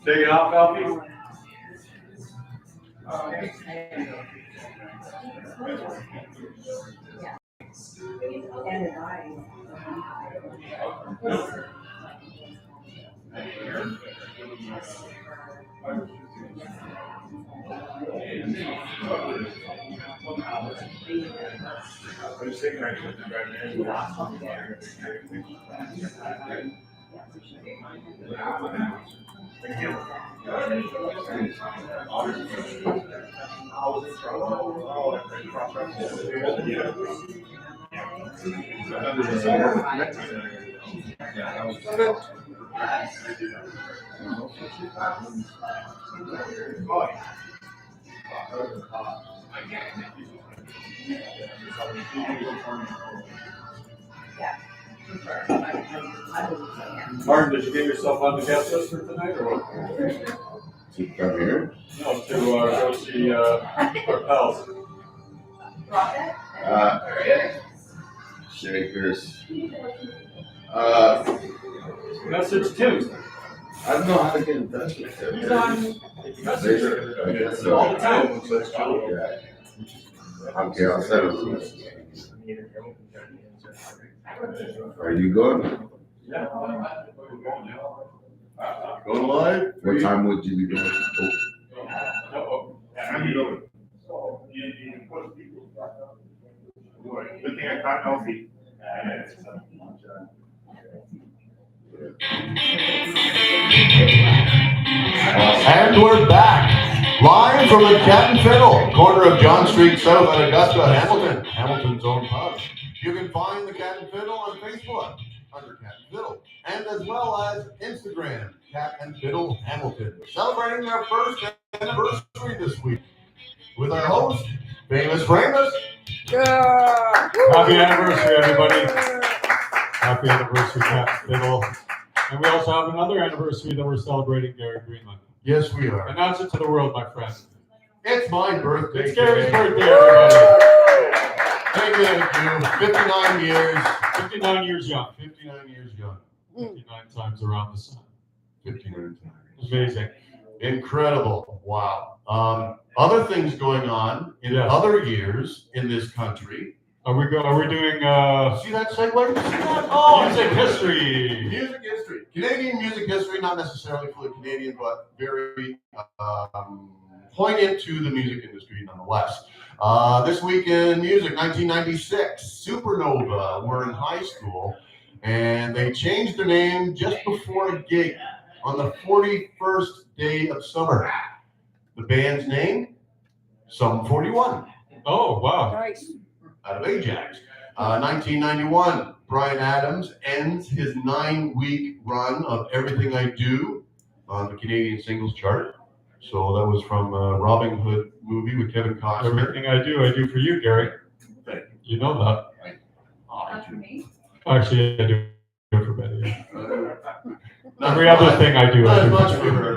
Take it off, Alfie. Martin, did you get yourself on the guest list for tonight, or what? To come here? No, to go see our pals. Shakers. Message Tim. I don't know how to get in touch with them. He's on message all the time. Yeah. Okay, I'll send him a message. Are you going? Yeah. Going live? What time would you be going? I'm going. Good thing I caught Alfie. And we're back, live from the Cat and Fiddle, corner of John Street South at Augusta, Hamilton, Hamilton's own pub. You can find the Cat and Fiddle on Facebook under Cat and Fiddle, and as well as Instagram, Cat and Fiddle Hamilton, celebrating their first anniversary this week with our host, Famous Framus. Happy anniversary, everybody. Happy anniversary, Cat and Fiddle. And we also have another anniversary that we're celebrating, Gary Greenland. Yes, we are. Announce it to the world, my friend. It's my birthday. It's Gary's today. birthday, everybody. Thank you. 59 years. 59 years young. 59 years young. 59 times around the sun. 59 times. Amazing. Incredible. Wow. Other things going on in other years in this country. Are we doing See that segue? See that? Oh, music history? Music history. Canadian music history, not necessarily fully Canadian, but very poignant to the music industry nonetheless. This week in music, 1996, Supernova were in high school, and they changed their name just before a gig on the 41st day of summer. The band's name, Sum 41. Oh, wow. Nice. Out of Ajax. 1991, Bryan Adams ends his 9-week run of Everything I Do on the Canadian singles chart. So that was from Robin Hood movie with Kevin Costner. Everything I do for you, Gary. Thank You know that. Not for me. Actually, I do it for Betty. Yeah. Not Every other thing I do. Not as much for her.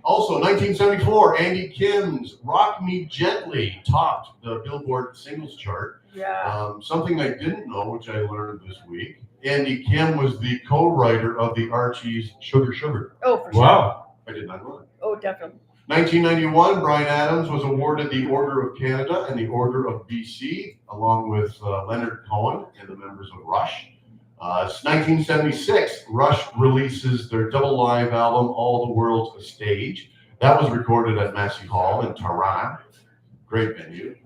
Also, 1974, Andy Kim's Rock Me Gently topped the Billboard singles chart. Yeah. Something I didn't know, which I learned this week. Andy Kim was the co-writer of the Archies' Sugar Sugar. Oh, for sure. Wow. I did not know that. Oh, definitely. 1991, Bryan Adams was awarded the Order of Canada and the Order of BC, along with Leonard Cohen and the members of Rush. 1976, Rush releases their double live album, All the World's a Stage. That was recorded at Massey Hall in Toronto. Great venue.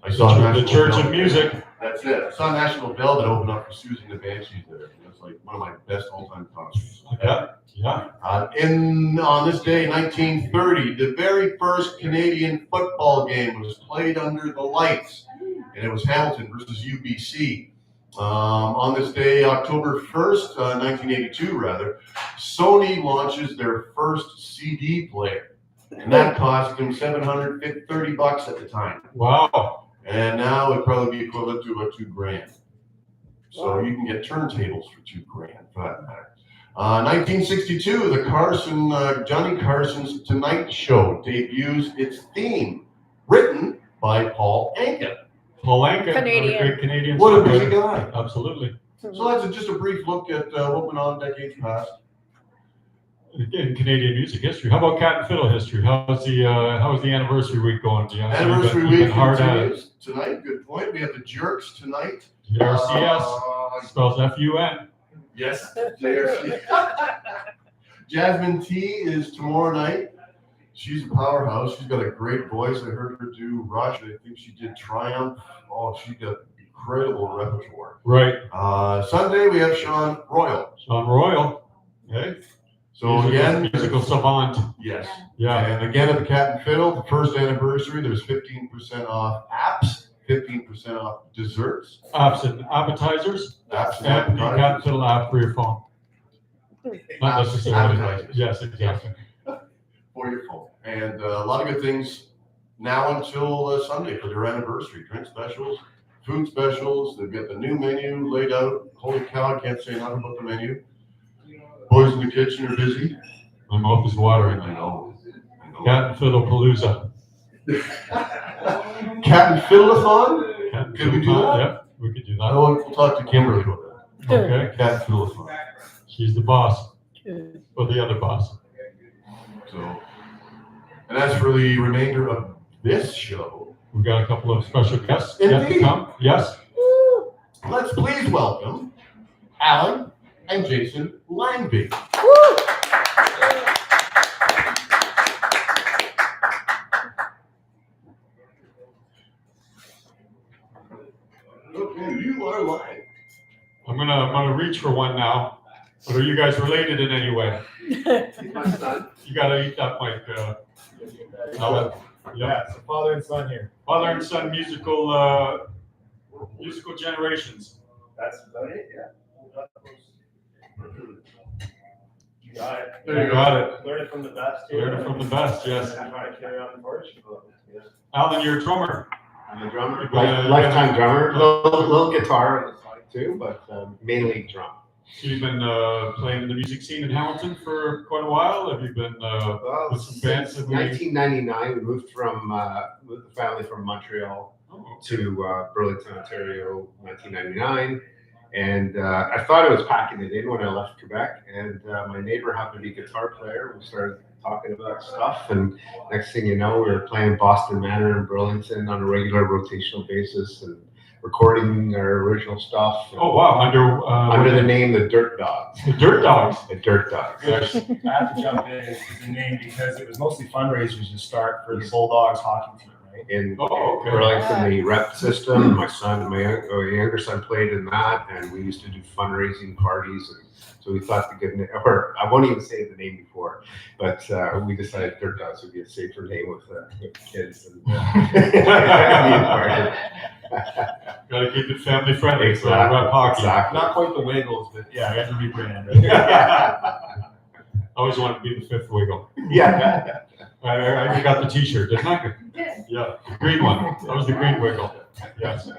I saw the Church of Music. That's it. I saw National Velvet open up for Susie and the Banshees there. That's like one of my best all-time concerts. Yeah. Yeah. On this day, 1930, the very first Canadian football game was played under the lights, and it was Hamilton versus UBC. On this day, October 1st, 1982 rather, Sony launches their first CD player, and that cost them $730 at the time. Wow. And now it'd probably be equivalent to about $2,000. So you can get turntables for $2,000 for that matter. 1962, the Johnny Carson's Tonight Show debuts its theme, written by Paul Anka. Paul Anka, Canadian. great Canadian. What a busy songwriter. guy. Absolutely. So that's just a brief look at what went on decades past. In Canadian music history. How about Cat and Fiddle history? How's the anniversary week going? Anniversary You've been week hard at it. continues tonight. Good point. We have the Jerks tonight. JRCS spells F-U-N. Yes, JRC. Jasmine T is tomorrow night. She's a powerhouse. She's got a great voice. I heard her do Rush. I think she did Triumph. Oh, she got incredible repertoire. Right. Sunday we have Sean Royal. Sean Royal. Okay. So again, musical savant. yes. Yeah. And again at the Cat and Fiddle, the first anniversary, there's 15% off apps, 15% off desserts, Apps and appetizers. apps and And the Cat and appetizers. Fiddle app for your phone. Not necessarily. Appetizers. Yes, exactly. For your phone. And a lot of good things now until Sunday for their anniversary. Drink specials, food specials. They've got the new menu laid out. Holy cow, I can't say enough about the menu. Boys in the kitchen are busy. My mouth is watering. I know. Cat and Fiddle Palooza. Cat and Fiddle-a-thon? Cat and Could we do Fiddle- that? Yeah, we could do I that. know we'll talk to Kimberly about that. Okay. Cat and Fiddle-a-thon. She's the boss. Or the other boss. So, and as for the remainder of this show, We've got a couple of special guests yet to Indeed. come. Yes. let's please welcome Allan and Jason Langvee. Okay, you are live. I'm gonna reach for one now. But are you guys related in any way? You gotta eat that mic. Alan. Yeah. So father and son here. Father and son musical generations. That's about it, yeah. You got it. There you got it. Learn it from the best. too. Learn it from the best, yes. And try to carry on the torch. Yeah. Alan, you're a drummer. I'm a drummer, Yeah. lifetime drummer. Little guitar on the side too, but mainly drum. So you've been playing in the music scene in Hamilton for quite a while. Have you been Well, with some bands since that we? 1999, we moved the family from Montreal Oh, to Burlington, Ontario, 1999. And I thought I was packing it in when I left Quebec. And my neighbor happened to be a guitar player. We started talking about stuff. And next thing you know, we were playing Boston Manor in Burlington on a regular rotational basis and recording our original stuff. oh wow! Under the name The Dirt Dogs. the Dirt Dogs. The Dirt Dogs. I have to jump in. It's a name because it was mostly fundraisers to start for the Bulldogs hockey team, right? In Oh, okay. Burlington, the rep system. My younger son played in that, and we used to do fundraising parties. And so we thought the good name, or I won't even say the name before, but we decided Dirt Dogs would be a safer name with the kids. And, Got to keep it family friendly. So Exactly, rep hockey. exactly. Not quite the Wiggles, but yeah, we had to rebrand. Right? I always wanted to be the fifth wiggle. Yeah. I got the T-shirt, didn't I? Did. Yeah, the green one. That was the green wiggle. Yes.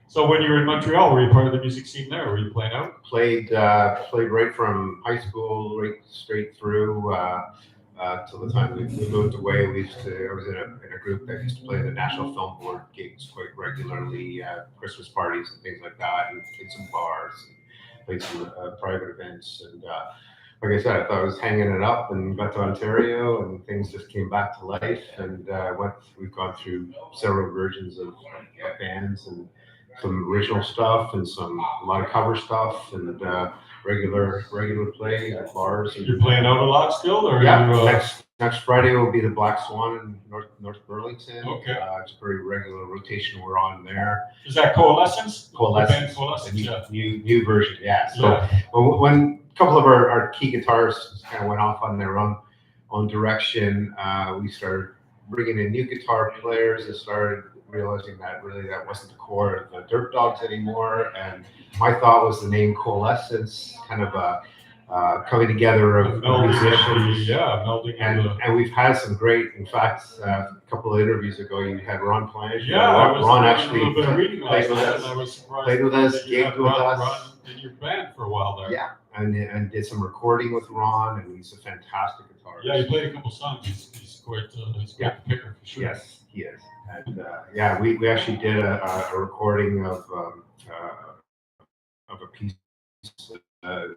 So when you were in Montreal, were you part of the music scene there? Were you playing out? Played right from high school right straight through till the time we moved away. I was in a group that used to play the National Film Board gigs quite regularly, Christmas parties and things like that, and played some bars and played some private events. And like I said, I thought I was hanging it up, and got to Ontario, and things just came back to life. And we've gone through several versions of bands and some original stuff and a lot of cover stuff and regular play at bars. And You're playing out a lot still, or yeah, you, next Friday will be the Black Swan in North Burlington. Okay. It's a very regular rotation we're on there. is that Coalescence? The band Coalescence, Coalescence, yeah. new version, yeah. So Yeah. when a couple of our key guitarists kind of went off on their own direction, we started bringing in new guitar players and started realizing that really that wasn't the core of the Dirt Dogs anymore. And my thought was the name Coalescence, kind of a coming together of musicians. Melding. And we've had some great, in fact, a couple of interviews ago, you had Ron Plange. I was Ron doing actually a little bit of reading last played with night, us. and I was surprised Played with us, that you gigged had with Ron us. in your band for a while there. Yeah, and did some recording with Ron, and he's a fantastic guitarist. Yeah, he played a couple songs. He's quite a picker for sure. Yes, he is. And yeah, we actually did a recording of a piece that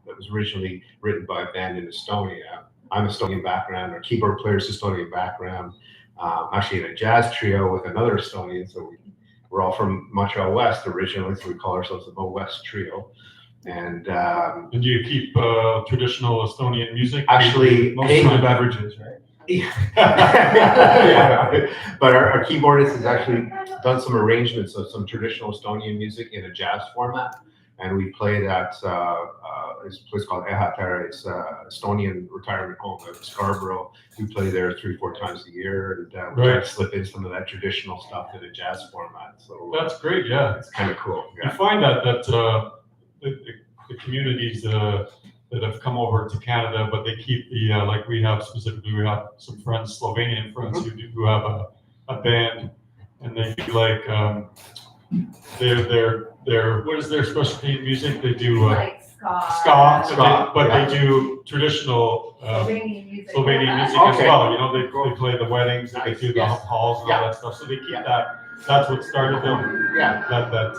was originally written by a band in Estonia. I'm Estonian background, our keyboard player's Estonian background, actually in a jazz trio with another Estonian. So we're all from Montreal West originally, so we call ourselves the Mo West Trio. And do you keep traditional Estonian music? actually, Most of the beverages, right? yeah. But our keyboardist has actually done some arrangements of some traditional Estonian music in a jazz format, and we played at this place called Ehatere. It's Estonian retirement home in Scarborough. We play there 3-4 times a year, and we try to slip in some of that traditional stuff in a jazz format. So that's great. Yeah, it's kind of cool. You find that the communities that have come over to Canada, but they keep the like we have some friends, Slovenian friends who have a band, and they do like their what is their specialty in music? They do Like ska. but they do traditional Slovenian music. Slovenian music as well. You know, they play the weddings, and they do the halls and all that stuff. So they keep that. That's what started them. Yeah. That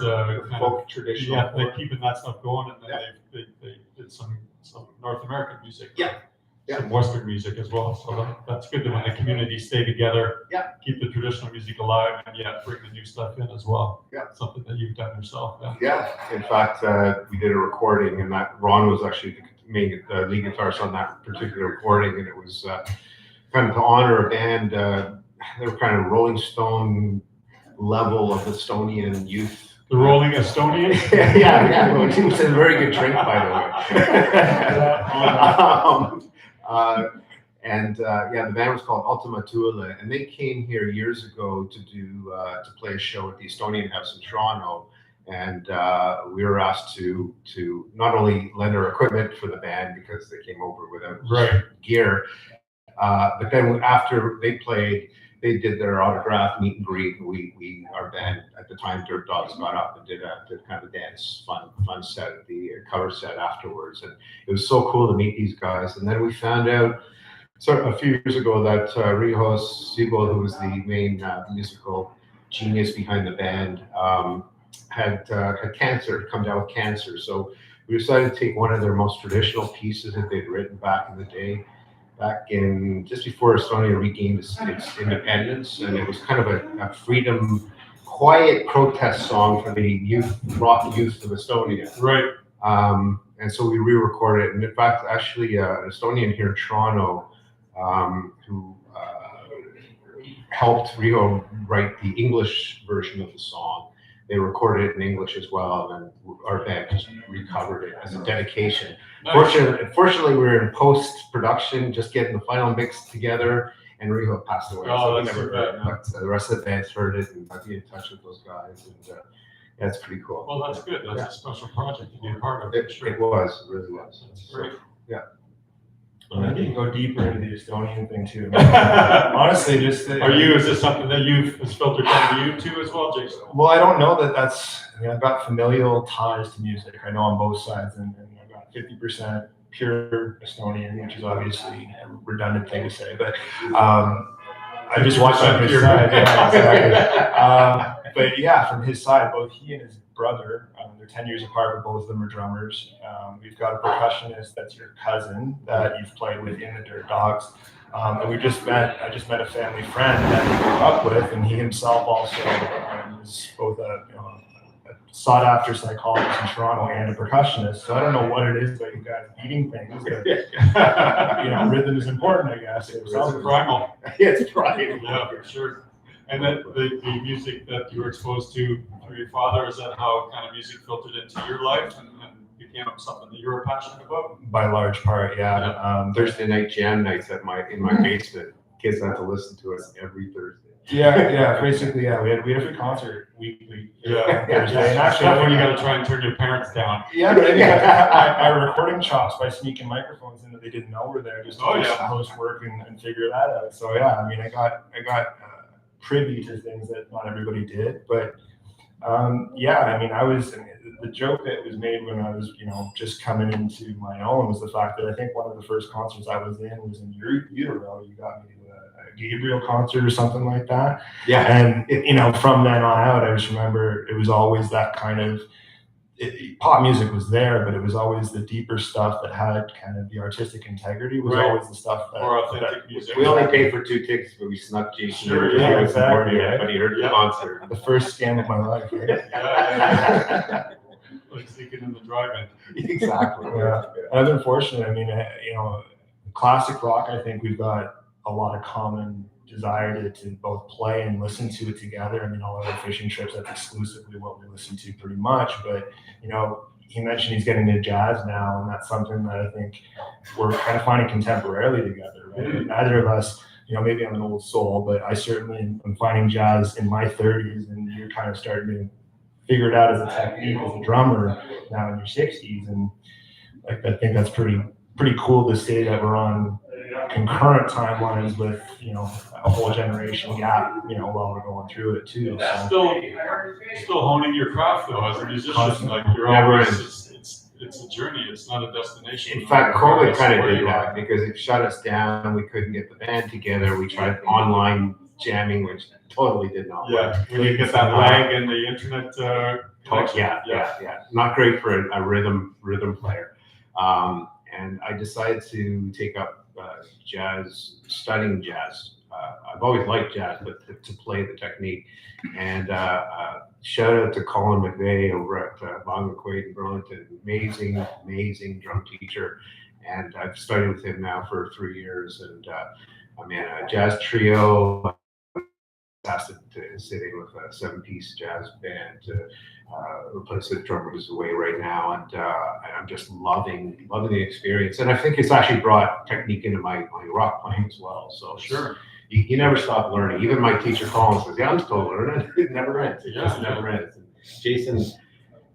kind folk of traditional. Yeah, they're keeping that stuff going, and then they did some North American music. Some Western music as well. So that's good that when the communities stay together, keep the traditional music alive, and yet bring the new stuff in as well. Something that you've done yourself. In fact, we did a recording, and that Ron was actually the main lead guitarist on that particular recording, and it was kind of to honor a band. They were kind of Rolling Stone level of Estonian youth. The Rolling Estonian? yeah. It's a very good drink, by the way. The band was called Ultima Thule, and they came here years ago to play a show at the Estonian House in Toronto, and we were asked to not only lend our equipment for the band because they came over without gear, but then after they played, they did their autograph meet and greet. Our band at the time, Dirt Dogs, got up and did kind of a dance fun set, the cover set afterwards, and it was so cool to meet these guys. And then we found out a few years ago that Riho Siegel, who was the main musical genius behind the band, had cancer, come down with cancer. So we decided to take one of their most traditional pieces that they'd written back in the day, back in just before Estonia regained its independence, and it was kind of a freedom, quiet protest song for the rock youth of Estonia. Right. And so we re-recorded it, and in fact, actually, an Estonian here in Toronto, who helped Riho write the English version of the song. They recorded it in English as well, and our band just recovered it as a dedication. Nice. Fortunately, we were in post-production, just getting the final mix together, and Riho passed away. Oh, so we that's never too heard bad, it. But the rest of the band's heard it, and I'll be in touch with those guys, and that's pretty cool. Well, that's good. That's a special project to be a part of. It was, it really was. That's great. And then you can go deeper into the Estonian thing too. Honestly, just Is this something that has filtered down to you too as well, Jason? well, I don't know that's. I mean, I've got familial ties to music. I know on both sides, and I've got 50% pure Estonian, which is obviously a redundant thing to say, but I just watched on his side. Yeah, exactly. But yeah, from his side, both he and his brother, they're 10 years apart, but both of them are drummers. We've got a percussionist that's your cousin that you've played with in the Dirt Dogs. And I just met a family friend that he grew up with, and he himself also is both a sought after psychologist in Toronto and a percussionist. So I don't know what it is about you guys eating things, but rhythm is important, I guess. It's primal. It's right. Yeah, for sure. And then the music that you were exposed to through your father, is that how kind of music filtered into your life and became something that you were passionate about? By large part, yeah. Thursday night jam nights in my basement. Kids had to listen to us every Thursday. Basically, yeah. We had a free concert weekly. Yeah. Thursday. And Actually, when you got to try and turn your parents down. Yeah, but I had my recording chops by sneaking microphones in that they didn't know were there, just to host work and figure that out. So yeah, I mean, I got privy to things that not everybody did, but Yeah, I mean, the joke that was made when I was, just coming into my own was the fact that I think one of the first concerts I was in utero. You got me to a Gabriel concert or something like that. Yeah. And, from then on out, I just remember it was always that kind of, pop music was there, but it was always the deeper stuff that had kind of the artistic integrity was always the stuff that. Or authentic music. We only paid for 2 tickets, but we snuck Jason. Sure, in. yeah, exactly. But he heard the concert. The first scam of my life. Right? Yeah. Like sneaking in the drive-in. Exactly. Yeah. I've been fortunate. I mean, classic rock, I think we've got a lot of common desire to both play and listen to it together. I mean, all of our fishing trips, that's exclusively what we listen to pretty much. But, he mentioned he's getting into jazz now, and that's something that I think we're kind of finding contemporarily together, right? Neither of us, maybe I'm an old soul, but I certainly am finding jazz in my 30s, and you're kind of starting to figure it out as a technique as a drummer now in your 60s. And like, I think that's pretty cool to say that we're on concurrent timelines with, a whole generation gap, while we're going through it too. So. Still honing your craft though as a musician. Constantly. Like you're Never always, it's a journey. It's not a destination. In fact, COVID kind of did that because it shut us down. We couldn't get the band together. We tried online jamming, which totally did not work. Yeah, when you get that lag in the internet connection. Yeah. Not great for a rhythm player. And I decided to take up studying jazz. I've always liked jazz, but to play the technique. And shout out to Colin McVeigh over at Von McQuaid in Burlington. Amazing drum teacher. And I've studied with him now for 3 years. And I'm in a jazz trio. Asked to sit in with a 7-piece jazz band to replace the drummer who's away right now, and I'm just loving the experience. And I think it's actually brought technique into my rock playing as well. So Sure. You never stop learning. Even my teacher Colin says, "Yeah, I'm still learning." It never ends. It just never ends. And Jason's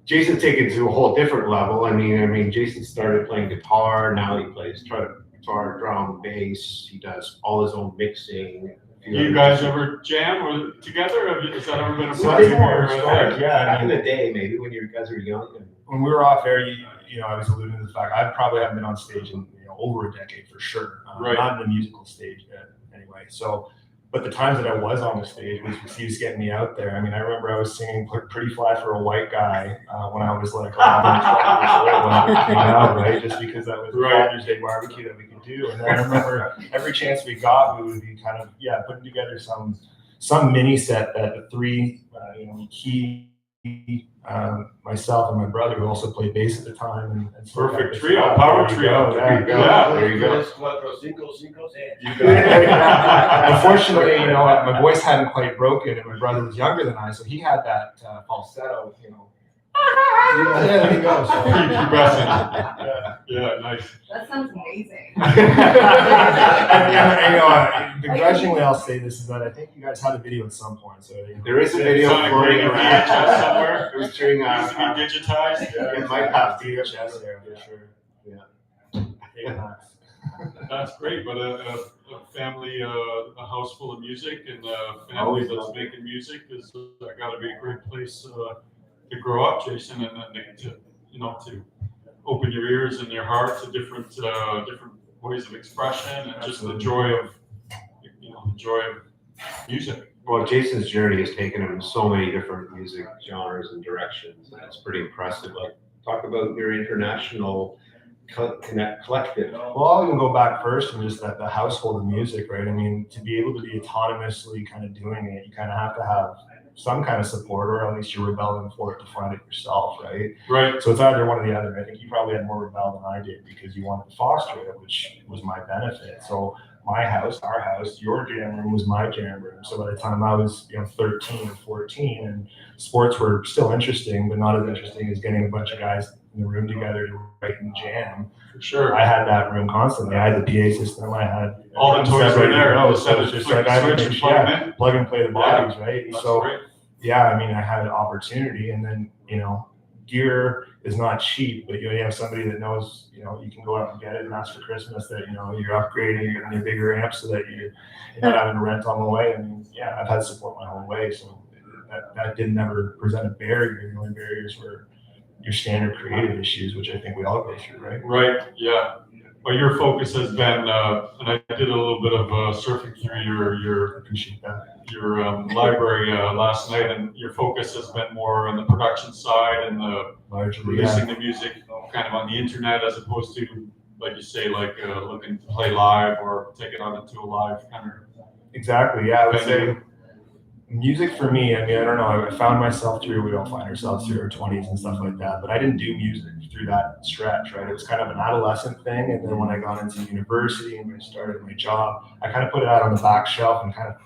taken it to a whole different level. I mean, Jason started playing guitar. Now he plays guitar, drum, bass. He does all his own mixing. You guys ever jam or together? Has that ever been a Something more project? yeah. Back in the day, maybe when you guys were young. When we were off air, I was alluding to the fact I probably haven't been on stage in over a decade for sure. Right. Not in the musical stage yet, anyway. So, but the times that I was on the stage was he was getting me out there. I mean, I remember I was singing "Pretty Fly for a White Guy" when I was like 11, 12 years old when it came out, right? Just because that was a Father's Day barbecue that we could do. And then I remember every chance we got, we would be kind of putting together some mini set that the three key. Myself and my brother, who also played bass at the time, and Perfect trio, power trio. There you go. Unfortunately, my voice hadn't quite broken, and my brother was younger than I, so he had that falsetto. There you go. So. Keep pressing. Yeah, nice. That sounds amazing. and begrudgingly, I'll say this is that I think you guys had a video at some point. So there is a video floating around somewhere. It was during Needs to be digitized. it might have VHS there for sure. Yeah. That's great, but a family, a house full of music, and a family that's making music is got to be a great place to grow up, Jason, and to open your ears and your heart to different ways of expression, and just the joy of music. Well, Jason's journey has taken him in so many different music genres and directions, and it's pretty impressive. Like, talk about your international collective. Well, I can go back first and just the household of music, right? I mean, to be able to be autonomously kind of doing it, you kind of have to have some kind of support, or at least you're rebelling for it to find it yourself, right? Right. So it's either one or the other. I think you probably had more rebel than I did because you wanted to foster it, which was my benefit. So my house, our house, your jam room was my jam room. So by the time I was 13 or 14, and sports were still interesting, but not as interesting as getting a bunch of guys in the room together to write and jam. For sure. I had that room constantly. I had the PA system. I had all the toys were there. So it's just like I had to plug and play the bodies, right? That's so great. I mean, I had opportunity, and then gear is not cheap, but you have somebody that knows you can go out and get it and ask for Christmas that you're upgrading, you're getting a bigger amp so that you're not having to rent on the way. I mean, I've had support my whole way, so that didn't ever present a barrier. The only barriers were your standard creative issues, which I think we all go through, right? Right, yeah. But your focus has been, and I did a little bit of surfing through your Appreciate that. library last night, and your focus has been more on the production side and the Largely, releasing the music kind of on the internet, as opposed to, like you say, like looking to play live or take it out into a live kind of. Exactly. Yeah, I would venue. say music for me. I mean, I don't know. I found myself through. We all find ourselves through our 20s and stuff like that. But I didn't do music through that stretch, right? It was kind of an adolescent thing, and then when I got into university and I started my job, I kind of put it out on the back shelf and kind of,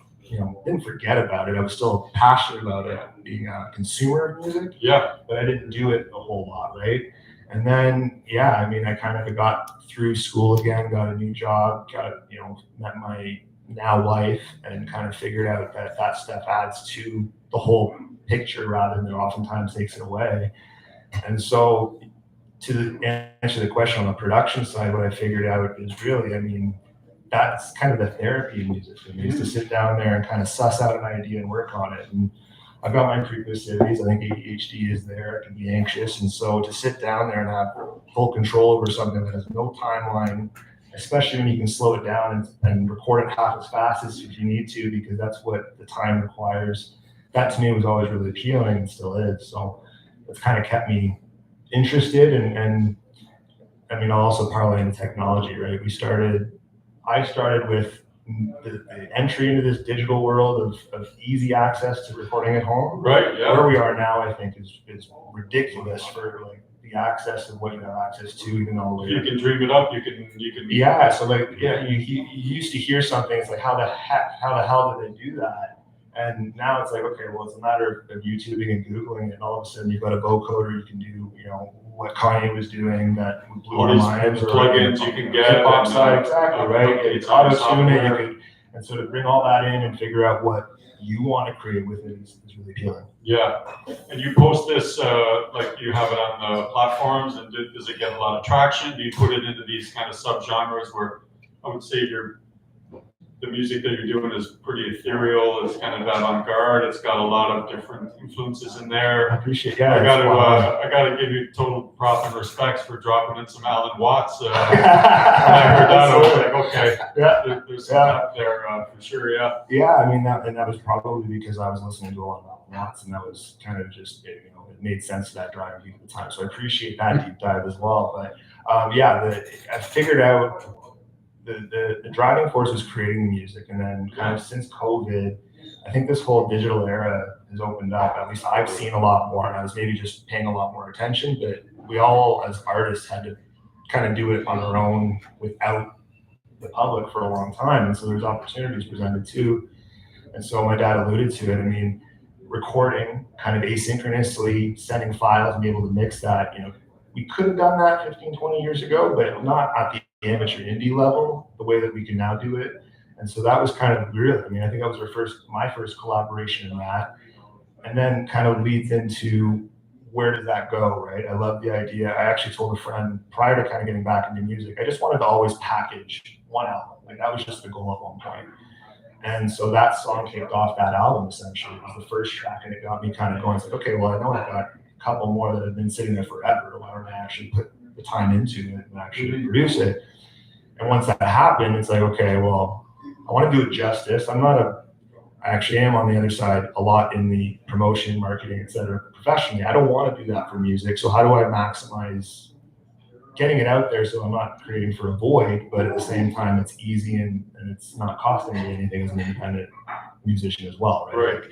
didn't forget about it. I was still passionate about it, being a consumer of music. Yeah. But I didn't do it a whole lot, right? And then, I mean, I kind of got through school again, got a new job, met my now wife, and kind of figured out that stuff adds to the whole picture rather than oftentimes takes it away. And so to answer the question on the production side, what I figured out is really, I mean, that's kind of the therapy in music for me, is to sit down there and kind of suss out an idea and work on it. And I've got my preclusivities. I think ADHD is there. I can be anxious. And so to sit down there and have full control over something that has no timeline, especially when you can slow it down and record it half as fast as if you need to, because that's what the time requires. That to me was always really appealing and still is. So it's kind of kept me interested. And I mean, I'll also parlay into technology, right? I started with the entry into this digital world of easy access to recording at home. Right, yeah. Where we are now, I think, is ridiculous for like the access of what you have access to, even though You can dream it up. You can. Yeah. So like, you used to hear something. It's like, how the hell did they do that? And now it's like, okay, well, it's a matter of YouTubing and Googling, and all of a sudden you've got a vocoder. You can do, what Kanye was doing that blew our minds. Or plugins you can get. Hip-hop side, exactly, right? It's auto-tune it. You could, and so to bring all that in and figure out what you want to create with it is really appealing. Yeah, and you post this, like you have it on the platforms, and does it get a lot of traction? Do you put it into these kind of subgenres where I would say the music that you're doing is pretty ethereal, it's kind of avant-garde, it's got a lot of different influences in there. I appreciate I gotta give you total prop and respects for dropping in some Alan Watts. When I heard that, I was like, okay, there's some depth there for sure, yeah. Yeah, I mean, that was probably because I was listening to a lot of Alan Watts, and that was kind of just, it made sense to that driving beat at the time. So I appreciate that deep dive as well. But I figured out the driving force was creating the music, and then kind of since COVID, I think this whole digital era has opened up. At least I've seen a lot more, and I was maybe just paying a lot more attention. But we all, as artists, had to kind of do it on our own without the public for a long time, and so there's opportunities presented too. And so my dad alluded to it. I mean, recording kind of asynchronously, sending files, and be able to mix that. We could have done that 15, 20 years ago, but not at the amateur indie level, the way that we can now do it. And so that was kind of real. I mean, I think that was my first collaboration in that. And then kind of leads into, where does that go, right? I love the idea. I actually told a friend prior to kind of getting back into music, I just wanted to always package one album. Like that was just the goal at one point. And so that song kicked off that album, essentially. It was the first track, and it got me kind of going. It's like, okay, well, I know I've got a couple more that have been sitting there forever. Why don't I actually put the time into it and actually produce it? And once that happened, it's like, okay, well, I want to do it justice. I actually am on the other side a lot in the promotion, marketing, et cetera, professionally. I don't want to do that for music. So how do I maximize getting it out there so I'm not creating for a void, but at the same time, it's easy and it's not costing me anything as an independent musician as well, right?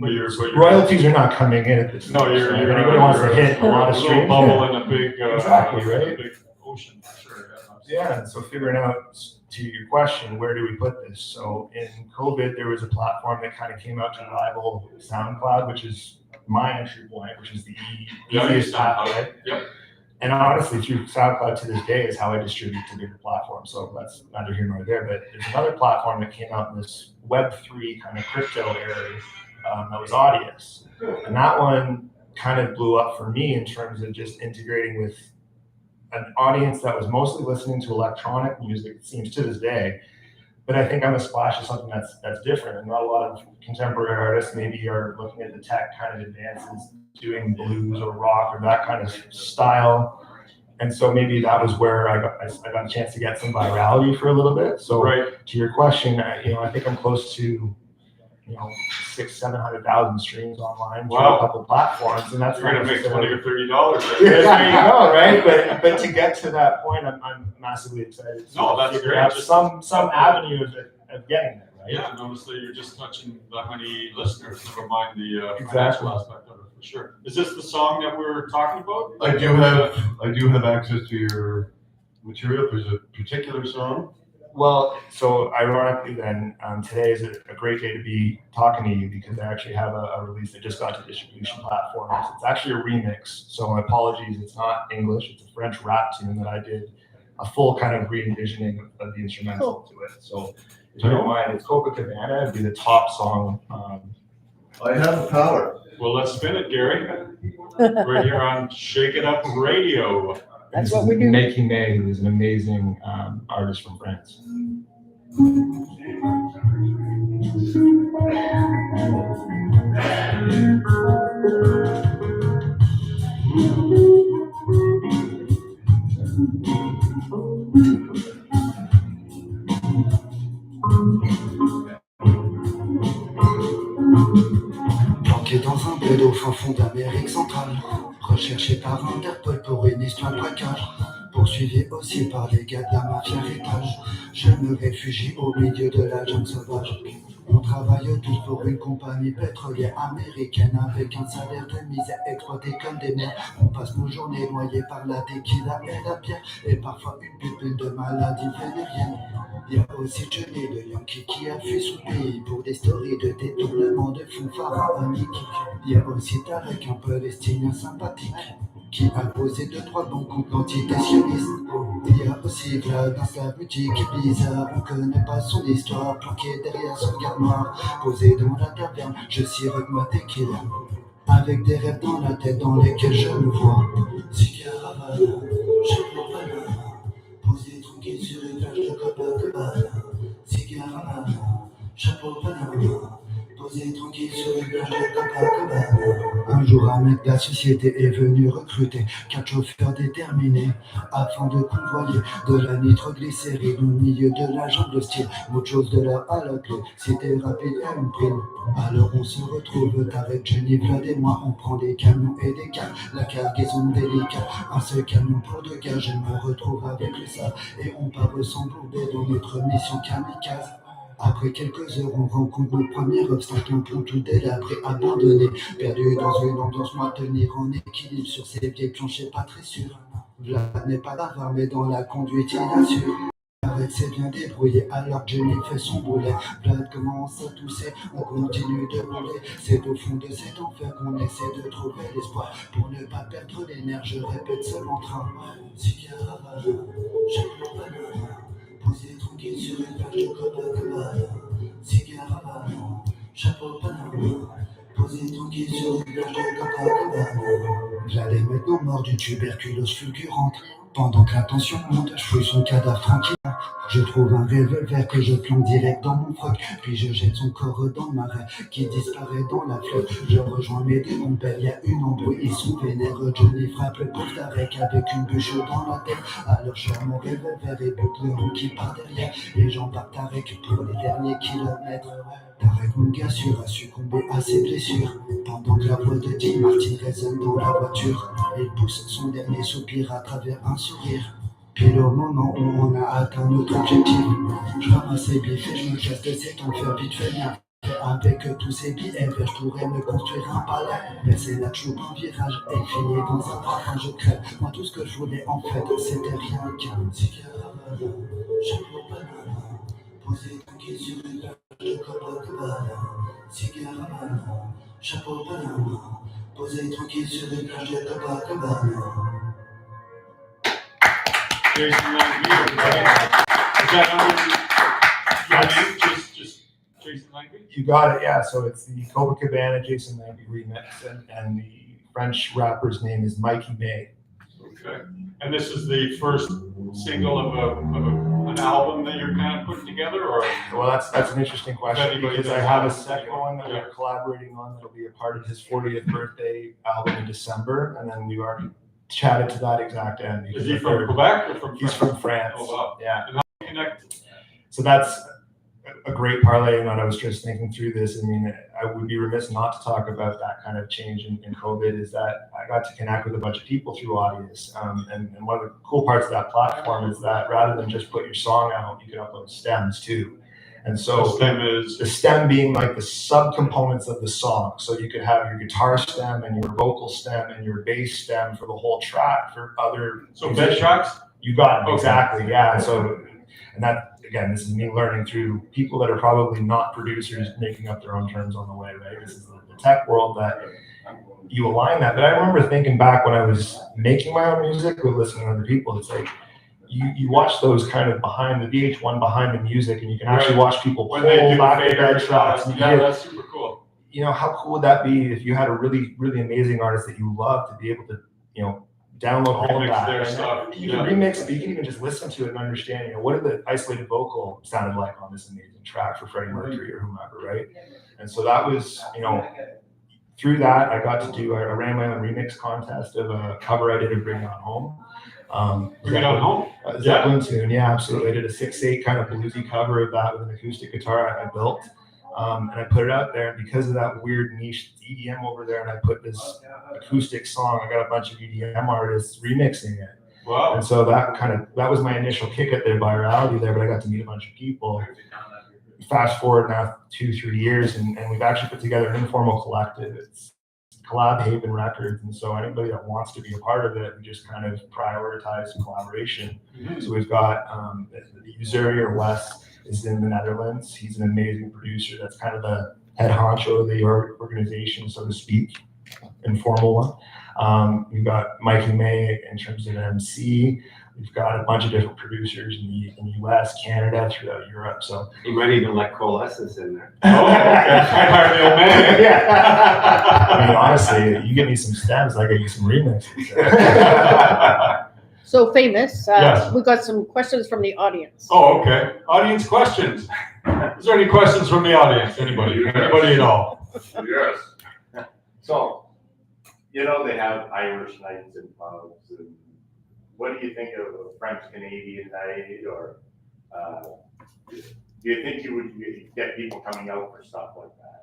Like, royalties are not coming in at this. No, anybody wants to hit a lot of streams. Bubble in a big exactly, right? A big ocean for sure. Yeah, and so figuring out, to your question, where do we put this? So in COVID, there was a platform that kind of came out to rival SoundCloud, which is my entry point, which is the easiest pathway. Yep. And honestly, through SoundCloud to this day is how I distribute to bigger platforms. So that's neither here nor there. But there's another platform that came out in this Web3 kind of crypto area that was Audius. And that one kind of blew up for me in terms of just integrating with an audience that was mostly listening to electronic music, it seems to this day, But I think on the Splash is something that's different, and not a lot of contemporary artists maybe are looking at the tech kind of advances, doing blues or rock or that kind of style. And so maybe that was where I got a chance to get some virality for a little bit. So to your question, I think I'm close to 600,000-700,000 streams online through a couple platforms, and that's you're gonna make $20 or $30. There you go, right? But to get to that point, I'm massively excited to figure out some avenue of getting there, right? Yeah, and honestly, you're just touching that many listeners. Never mind the financial aspect of it, for sure. Is this the song that we're talking about? I do have access to your material. If there's a particular song. Well, so ironically then, today is a great day to be talking to you because I actually have a release that just got to distribution platforms. It's actually a remix, so my apologies, it's not English, it's a French rap tune that I did a full kind of re-envisioning of the instrumental to it. So if you don't mind, it's Copacabana, it'd be the top song. I have power. Well, let's spin it, Gary. Right here on Shake It Up Radio. That's what we do. Making May, who is an amazing artist from France. Planqué dans un bled au fin fond d'Amérique centrale, recherché par Interpol pour une histoire de braquage, poursuivi aussi par les gars de la mafia étage. Je me réfugie au milieu de la jungle sauvage. On travaille tous pour une compagnie pétrolière américaine avec un salaire de misère exploité comme des mers. On passe nos journées noyées par la tequila et la bière et parfois une pupille de maladie vénérienne. Il y a aussi Johne le Yankee qui a fui son pays pour des stories de détournement de fonds pharaoniques. Il y a aussi Tarek, un palestinien sympathique, qui a posé 2-3 bons coups d'antitétionnisme. Il y a aussi Vlad dans sa boutique bizarre, on connaît pas son histoire, planqué derrière son regard noir. Posé dans la taverne, je sirote ma tequila, avec des rêves dans la tête dans lesquels je me vois. Cigare Havana, chapeau banane, posé tranquille sur une plage de Copacabana. Cigare Havana, chapeau banane, posé tranquille sur une plage de Copacabana. Un jour, un mec de la société est venu recruter 4 chauffeurs déterminés afin de convoyer de la nitroglycérine au milieu de la jungle style. Autre chose de là à la clé, c'était rapide et une prime. Alors on se retrouve avec Jenny, Vlad et moi, on prend des camions et des cales, la cargaison délicate, un seul camion pour 2 gars, je me retrouve avec le sable et on part s'embourber dans notre mission kamikaze. Après quelques heures, on rencontre notre premier obstacle, un plan tout délabré, abandonné, perdu dans une ambiance moins tenir en équilibre sur ces vieilles planchers pas très sûrs. Vlad n'est pas bavard, mais dans la conduite il assure. Arrête, c'est bien débrouillé, alors Jenny fait son boulet. Vlad commence à tousser, on continue de rouler. C'est au fond de cet enfer qu'on essaie de trouver l'espoir. Pour ne pas perdre les nerfs, je répète ce mantra. Cigare Havana, chapeau banane, posé tranquille sur une plage de Copacabana. Cigare Havana, chapeau banane, posé tranquille sur une plage de Copacabana. Vlad est maintenant mort d'une tuberculose fulgurante. Pendant que la tension monte, je fouille son cadavre tranquillement. Je trouve un revolver que je plante direct dans mon froc. Puis je jette son corps dans le marais qui disparaît dans la flotte. Je rejoins mes deux compères, y a une embrouille, ils sont vénères. Johnny frappe le pauvre Tarek avec une bûche dans la tête. Alors je sors mon revolver et bute le rond qui part derrière. Et j'embarque Tarek pour les derniers kilomètres. Tarek, mon gars sûr, a succombé à ses blessures. Pendant que la voix de Dean Martin résonne dans la voiture, il pousse son dernier soupir à travers un sourire. Puis au moment où on a atteint notre objectif, je ramasse les bifs et je me casse de cet enfer vite fait bien. Avec tous ces billets verts, je pourrais me construire un palais. Mais c'est là que je loupe un virage et finir dans un parfum, je crève. Moi tout ce que je voulais en fait, c'était rien qu'un cigare Havana, chapeau banane, posé tranquille sur une plage de Copacabana. Cigare Havana, chapeau banane, posé tranquille sur une plage de Copacabana. Jason Langvee, everybody. Is that under your name? Just Jason Langvee? You got it, yeah. So it's the Copacabana Jason Langvee remix, and the French rapper's name is Mikey May. Okay. And this is the first single of a an album that you're kind of putting together, or? Well, that's an interesting question Anybody because I does have a that? second one that we're collaborating on that'll be a part of his 40th birthday album in December, and then we've already chatted to that exact end. Is he from Quebec or from? He's from France. Oh, wow. Yeah. And how do you connect? So that's a great parlay, and I was just thinking through this. I mean, I would be remiss not to talk about that kind of change in COVID, is that I got to connect with a bunch of people through Audius. And one of the cool parts of that platform is that rather than just put your song out, you can upload stems too. And so the stem being like the subcomponents of the song. So you could have your guitar stem and your vocal stem and your bass stem for the whole track for other. So bed tracks? You got it, exactly, yeah. So, and that, again, this is me learning through people that are probably not producers making up their own terms on the way, right? This is the tech world that you align that. But I remember thinking back when I was making my own music with listening to other people, it's like, you watch those kind of behind the VH1 behind the music, and you can actually watch people pull back the bed tracks. Yeah, that's super cool. You know, how cool would that be if you had a really, really amazing artist that you love to be able to, you know, download all of that. Their stuff. You can remix it, but you can even just listen to it and understand, you know, what did the isolated vocal sounded like on this amazing track for Freddie Mercury or whomever, right? And so that was, you know, through that I got to do, I ran my own remix contest of a cover I did of Bring It On Home. Bring It On Home? Zeppelin tune, yeah, absolutely. I did a 6/8 kind of bluesy cover of that with an acoustic guitar I built. And I put it out there, and because of that weird niche EDM over there, and I put this acoustic song, I got a bunch of EDM artists remixing it. Wow. And so that was my initial kick at the virality there, but I got to meet a bunch of people. Fast forward now 2-3 years, and we've actually put together an informal collective. It's Collab Haven Records, and so anybody that wants to be a part of it, we just kind of prioritize collaboration. Mm-hmm. So we've got the user Wes is in the Netherlands. He's an amazing producer. That's kind of the head honcho of the organization, so to speak, informal one. We've got Mikey May in terms of MC. We've got a bunch of different producers in the US, Canada, throughout Europe. So you might even let Coalescence in there. Oh, okay. I hired the old man. Yeah. I mean, honestly, you give me some stems, I get you some remixes. So famous. Yes. We got some questions from the audience. Oh, okay. Audience questions. Is there any questions from the audience? Anybody? Yes. Anybody at all? Yes. So, you know, they have Irish nights and pubs. And what do you think of a French-Canadian night? Or do you think you would get people coming out for stuff like that?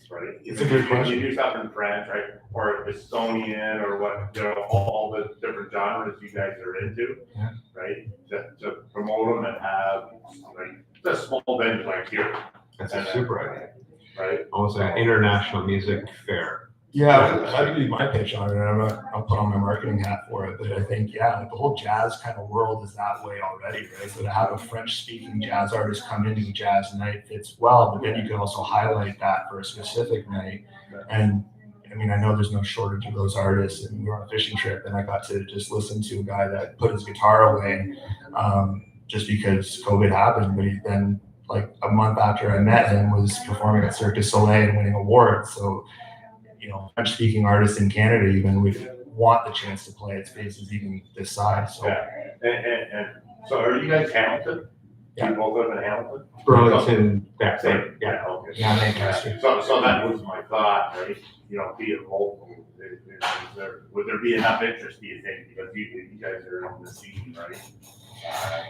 Right? It's a good question. You do stuff in French, right? Or Estonian, or what, you know, all the different genres you guys are into, yeah. Right? To promote them and have like just small venues like here. That's a super idea. Right? Almost an international music fair. Yeah, that'd be my pitch on it. I'll put on my marketing hat for it, but I think, yeah, like the whole jazz kind of world is that way already, right? So to have a French-speaking jazz artist come into a jazz night fits well, but then you can also highlight that for a specific night. And I mean, I know there's no shortage of those artists, and we were on a fishing trip, and I got to just listen to a guy that put his guitar away just because COVID happened, but he then, like a month after I met him, was performing at Cirque du Soleil and winning awards. So, you know, French-speaking artists in Canada even would want the chance to play at spaces even this size. So, yeah. And so are you guys Hamilton? Yeah. You both live in Hamilton? Burlington, that's Same. it. Yeah. Okay. yeah, Lancaster. So that was my thought, right? You know, be it local. Would there be enough interest, do you think? Because you guys are on the scene, right?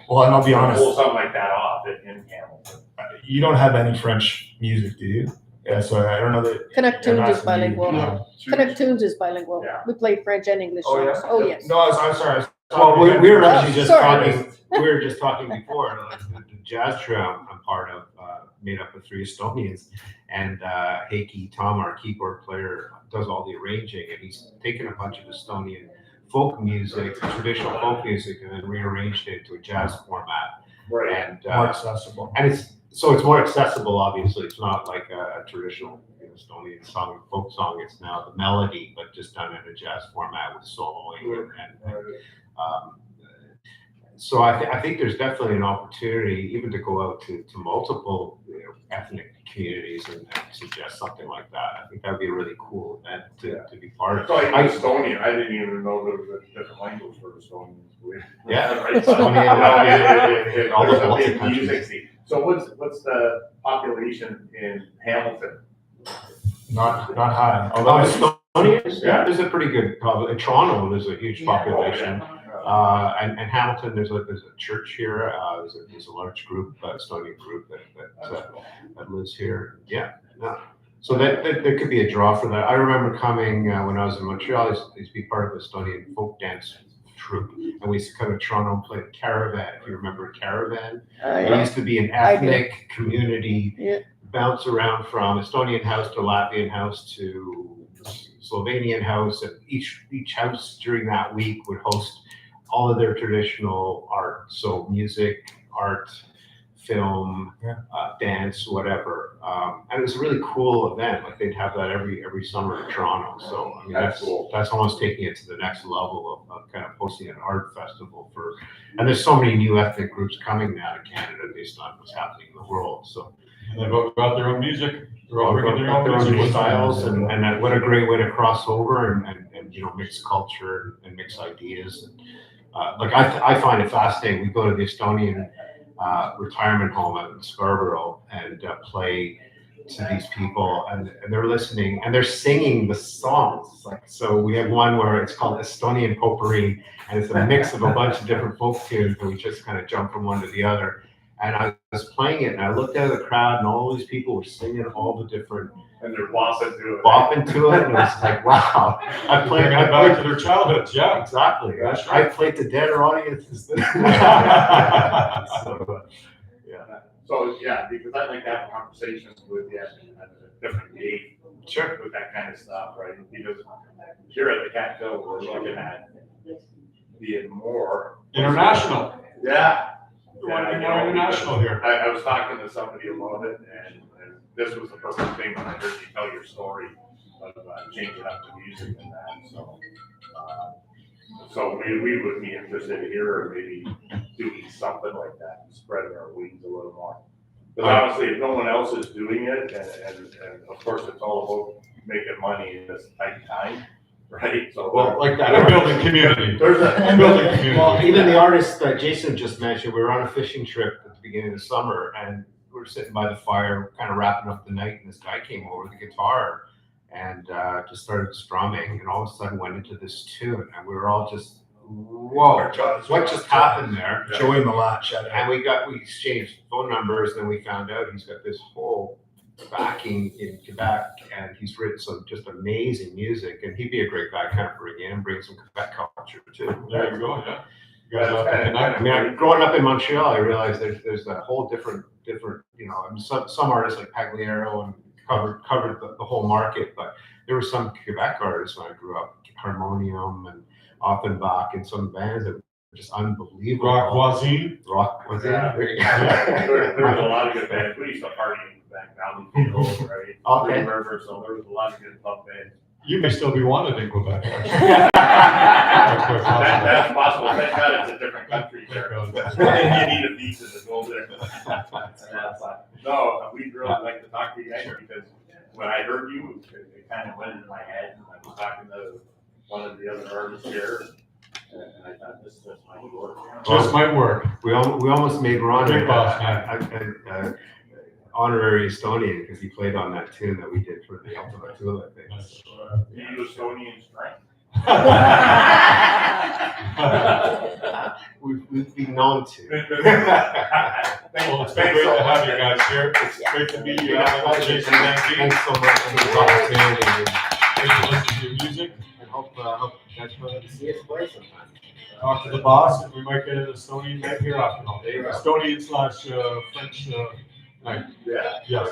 Well, and I'll be honest, Pull something like that off in Hamilton. you don't have any French music, do you? Yeah, so I don't know that. Connect there Tunes has is to be, bilingual. Connect Tunes is bilingual. Yeah. We play French and English Oh, yeah? songs. Oh, yes. No, I'm sorry. Well, we were actually just Sorry. talking. We were just talking before. Like, the jazz trio I'm part of, made up of 3 Estonians, and Heikki Tom, our keyboard player, does all the arranging, and he's taken a bunch of Estonian folk music, traditional folk music, and then rearranged it to a jazz format. Right. And More accessible. and it's more accessible. Obviously, it's not like a traditional Estonian song or folk song. It's now the melody, but just done in a jazz format with soloing and So I think there's definitely an opportunity even to go out to multiple ethnic communities and suggest something like that. I think that'd be a really cool event to be part of. It's like Estonian. I didn't even know there was a different language for Estonians. Yeah, Right. Estonian, all the There's a Baltic big countries. music scene. So what's the population in Hamilton? Not high. Although Although Estonians, yeah, there's a pretty good in Toronto, there's a huge population. Oh, And Hamilton, there's a church here. There's a large group, Estonian group that lives here. Yeah, no. So that there could be a draw for that. I remember coming when I was in Montreal. I used to be part of the Estonian folk dance troupe, and we used to come to Toronto and play the Caravan. If you remember Caravan, it used to be an ethnic community. Yeah. Bounce around from Estonian house to Latvian house to Slovenian house, and each house during that week would host all of their traditional art, so music, art, film, dance, whatever. And it was a really cool event. Like they'd have that every summer in Toronto. So I mean, that's cool. That's almost taking it to the next level of kind of hosting an art festival for. And there's so many new ethnic groups coming now to Canada based on what's happening in the world. So. And they've all got their own music. They're all bringing Their own music styles, and what a great way to cross over and mix culture and mix ideas. And, like I find it fascinating. We go to the Estonian retirement home out in Scarborough and play to these people, and they're listening and they're singing the songs. Like, so we have one where it's called Estonian Potpourri, and it's a mix of a bunch of different folk tunes, and we just kind of jump from one to the other. And I was playing it, and I looked at the crowd, and all these people were singing all the different. And they're bopping to it. Bopping to it, and it's like, wow. I played back to their childhoods, yeah. Exactly. That's I right. played to deader audiences. So, So yeah, because I like to have conversations with you at a different gate. Sure. With that kind of stuff, right? Because here at the Catfill, we're looking at being more International. Yeah. We want to be more international here. I was talking to somebody about it, and this was the perfect thing when I heard you tell your story of changing up the music and that. So we would be interested here, or maybe doing something like that, spreading our wings a little more. But honestly, if no one else is doing it, and of course it's all about making money in this tight time, right? So well, like that. We're building community. There's a building community. Well, even the artist that Jason just mentioned, we were on a fishing trip at the beginning of the summer, and we were sitting by the fire, kind of wrapping up the night, and this guy came over with a guitar and just started strumming, and all of a sudden went into this tune, and we were all just, whoa, what just happened there? Joey Malat, shout out. And we exchanged phone numbers, and we found out he's got this whole backing in Quebec, and he's written some just amazing music, and he'd be a great guy kind of bring some Quebec culture too. There you go, yeah. You guys have to connect. I mean, growing up in Montreal, I realized there's a whole different, I mean, some artists like Pagliaro and covered the whole market, but there were some Quebec artists when I grew up, Harmonium and Offenbach, and some bands that were just unbelievable. Rock Voisine. Yeah. There was a lot of good bands. We used to party in Quebec, Valley Fiddle, right? Okay. Three Rivers, so there was a lot of good pub bands. You may still be wanted in Quebec. That's possible. Thank God it's a different country there. You need a visa to go there. No, we really like to talk to you guys because when I heard you, it kind of went into my head. I was talking to one of the other artists here, and I thought this might work. Just might work. We almost made Ron Big boss, an honorary Estonian because he played on that tune that we did for the Ultimate Tool, I think. You Estonian strength. We've been known to. Well, it's been great to have you guys here. It's great to meet you. Jason Allan Thanks so much for this opportunity. Great to listen to your music. And hope you guys will see us play sometime. Talk to the boss, and we might get an Estonian night here after all. Estonian/French night. Yeah. Yes.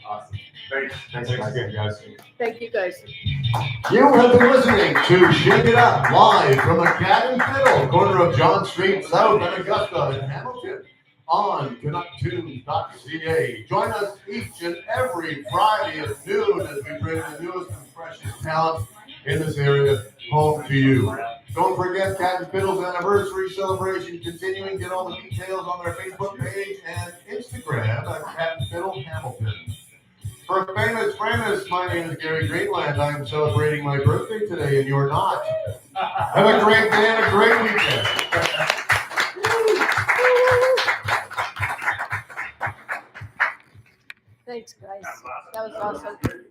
Awesome. Thanks. Thanks again, guys. Thank you, guys. You have been listening to Shake It Up, live from the Cat and Fiddle, corner of John Street South and Augusta in Hamilton, on CanuckTunes.ca. Join us each and every Friday at noon as we bring the newest and freshest talent in this area, home to you. Don't forget Cat and Fiddle's anniversary celebration continuing. Get all the details on their Facebook page and Instagram at Cat and Fiddle Hamilton. For famous, my name is Gary Greenland. I am celebrating my birthday today, and you're not. Have a great day and a great weekend. Thanks, guys. That was awesome.